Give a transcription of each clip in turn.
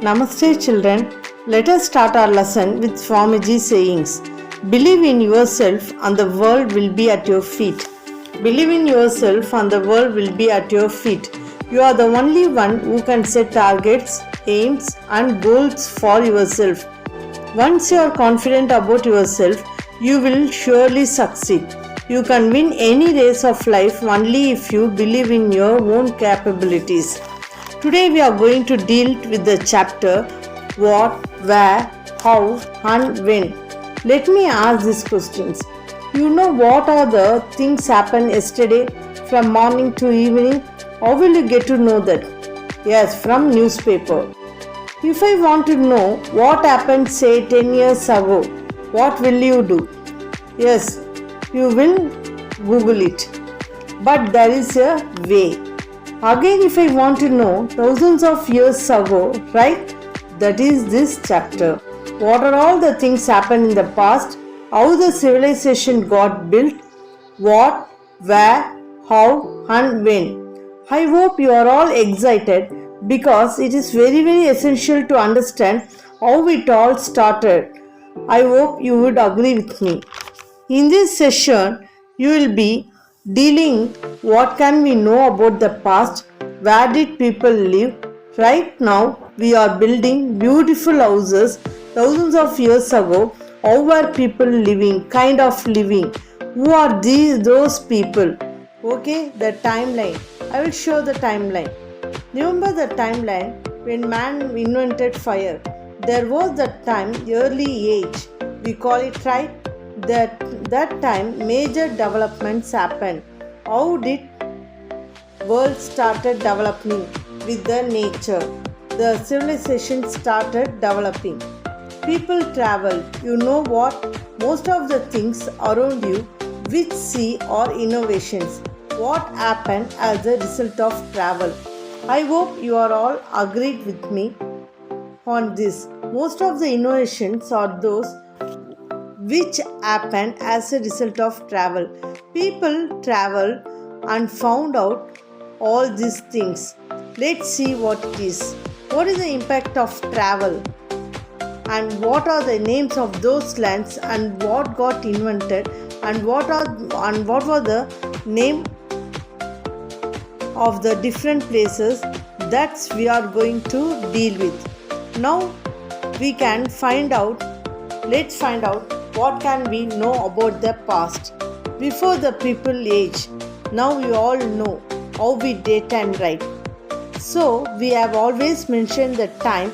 Namaste children. Let us start our lesson with Swamiji sayings. Believe in yourself and the world will be at your feet. Believe in yourself and the world will be at your feet. You are the only one who can set targets, aims and goals for yourself. Once you are confident about yourself, you will surely succeed. You can win any race of life only if you believe in your own capabilities. Today we are going to deal with the chapter what, where, how and when. Let me ask these questions. You know what are the things happened yesterday from morning to evening? How will you get to know that? Yes, from newspaper. If I want to know what happened say 10 years ago, what will you do? Yes, you will Google it. But there is a way. Again, if I want to know thousands of years ago, right? That is this chapter. What are all the things happened in the past? How the civilization got built? What, where, how and when. I hope you are all excited because it is very essential to understand how it all started. I hope you would agree with me. In this session, you will be dealing what can we know about the past, where did people live. Right now, we are building beautiful houses thousands of years ago. How were people living, kind of living? Who are those people? Okay, the timeline. I will show the timeline. Remember the timeline when man invented fire. There was that time early age. We call it right. That time major developments happened. How did world started developing with the nature? The civilization started developing. People travel. You know what? Most of the things around you which see are innovations. What happened as a result of travel? I hope you are all agreed with me on this. Most of the innovations are those which happened as a result of travel. People traveled and found out all these things. Let's see what it is. What is the impact of travel? And what are the names of those lands and what got invented and what was the name of the different places that we are going to deal with. Now let's find out what can we know about the past. Before the people age, now we all know how we date and write. So we have always mentioned the time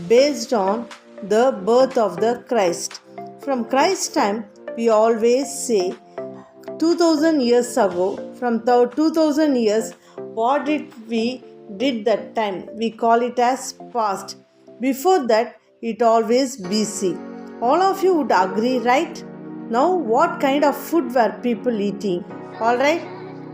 based on the birth of the Christ. From Christ's time, we always say 2000 years ago. From 2000 years, what did that time? We call it as past. Before that, it always BC. All of you would agree, right? Now, what kind of food were people eating? Alright?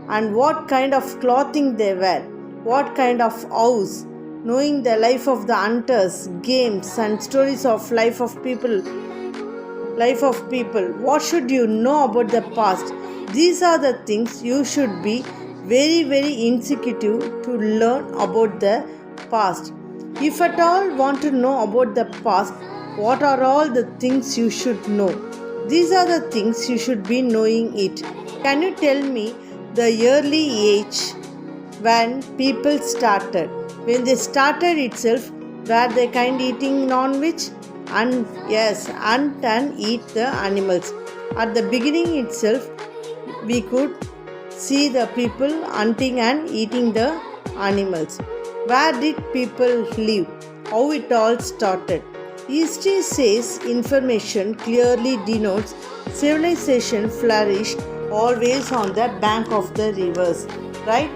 And what kind of clothing they wear? What kind of house? Knowing the life of the hunters, games and stories of life of people. What should you know about the past? These are the things you should be very inquisitive to learn about the past. If at all want to know about the past, what are all the things you should know? These are the things you should be knowing it. Can you tell me the early age when people started? When they started itself, were they kind eating non-veg? And yes, hunt and eat the animals. At the beginning itself, we could see the people hunting and eating the animals. Where did people live? How it all started? History says information clearly denotes civilization flourished always on the bank of the rivers, right?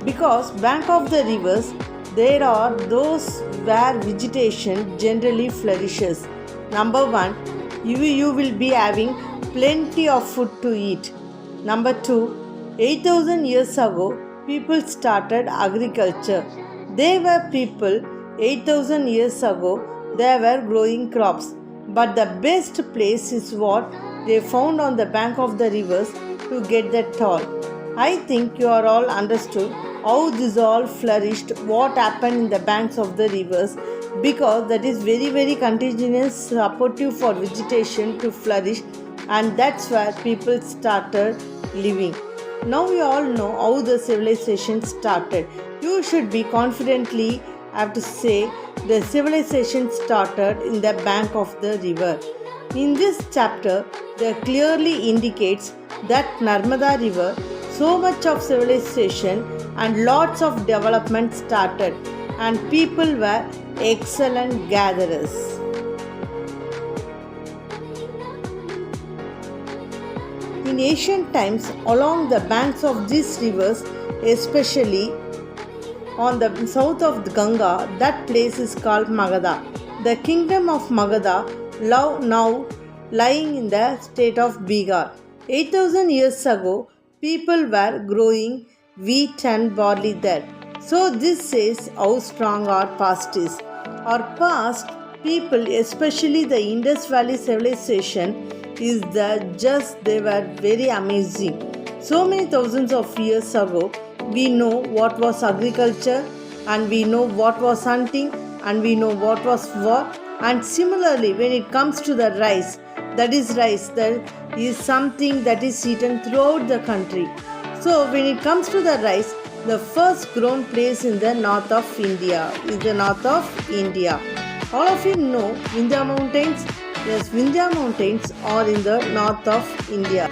Because bank of the rivers, there are those where vegetation generally flourishes. Number one, you will be having plenty of food to eat. Number two, 8,000 years ago, people started agriculture. They were people 8,000 years ago, they were growing crops. But the best place is what they found on the bank of the rivers to get that all. I think you are all understood how this all flourished, what happened in the banks of the rivers. because that is very continuous supportive for vegetation to flourish, and that's where people started living. Now we all know how the civilization started. You should be confidently have to say the civilization started in the bank of the river. In this chapter, there clearly indicates that Narmada River, so much of civilization and lots of development started, and people were excellent gatherers. In ancient times, along the banks of these rivers, especially on the south of the Ganga, that place is called Magadha. The kingdom of Magadha now lying in the state of Bihar. 8,000 years ago, people were growing wheat and barley there. So this says how strong our past is. Our past people, especially the Indus Valley civilization, they were very amazing. So many thousands of years ago, we know what was agriculture, and we know what was hunting, and we know what was war. And similarly, when it comes to the rice, that is something that is eaten throughout the country. So when it comes to the rice, the first grown place in the north of India is the north of India. All of you know Vindhya Mountains. Yes, Vindhya Mountains are in the north of India.